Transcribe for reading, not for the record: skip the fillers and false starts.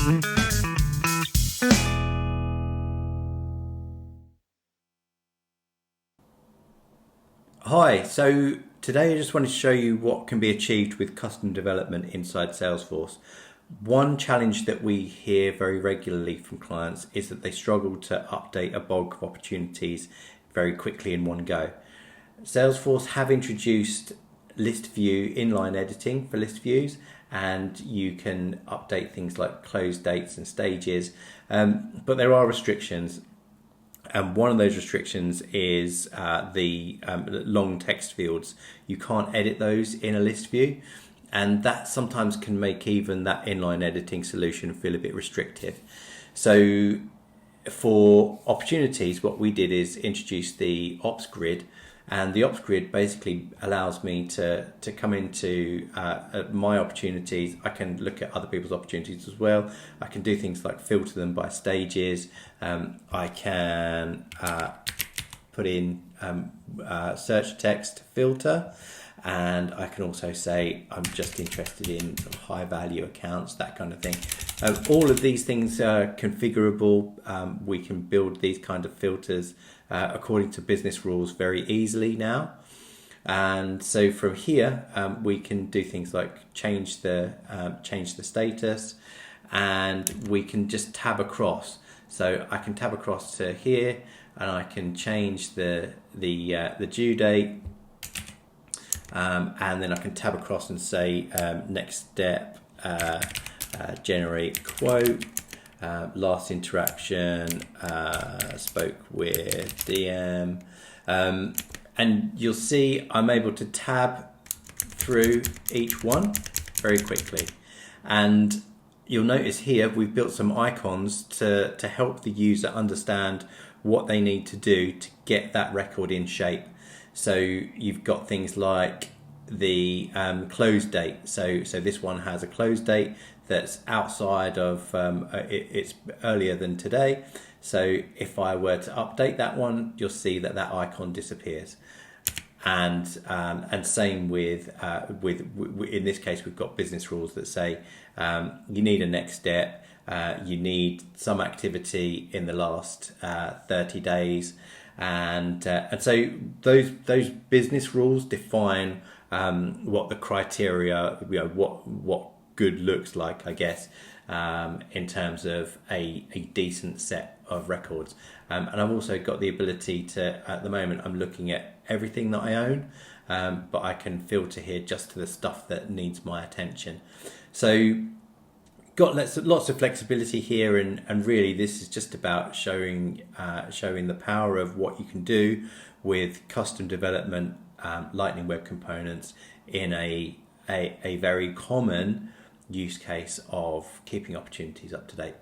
Hi, so today I just wanted to show you what can be achieved with custom development inside Salesforce. One challenge that we hear very regularly from clients is that they struggle to update a bulk of opportunities very quickly in one go. Salesforce have introduced list view inline editing for list views, and you can update things like close dates and stages, but there are restrictions. And one of those restrictions is the long text fields. You can't edit those in a list view, and that sometimes can make even that inline editing solution feel a bit restrictive. So for opportunities, what we did is introduce the Opps Grid, and the Opps Grid basically allows me to come into my opportunities. I can look at other people's opportunities as well. I can do things like filter them by stages. I can put in search text filter, and I can also say I'm just interested in sort of high value accounts, that kind of thing. All of these things are configurable. We can build these kind of filters according to business rules very easily now. And so from here, we can do things like change the status, and we can just tab across. So I can tab across to here, and I can change the due date, and then I can tab across and say next step, generate quote. Last interaction, spoke with DM, and you'll see I'm able to tab through each one very quickly. And you'll notice here we've built some icons to help the user understand what they need to do to get that record in shape. So you've got things like the close date. So this one has a close date that's outside of it's earlier than today. So if I were to update that one, you'll see that icon disappears. And same with in this case, we've got business rules that say you need a next step, you need some activity in the last 30 days, and so those business rules define what the criteria, what good looks like, I guess, in terms of a decent set of records. And I've also got the ability to, at the moment, I'm looking at everything that I own, but I can filter here just to the stuff that needs my attention. So got lots of flexibility here, and really this is just about showing the power of what you can do with custom development, Lightning Web Components in a very common use case of keeping opportunities up to date.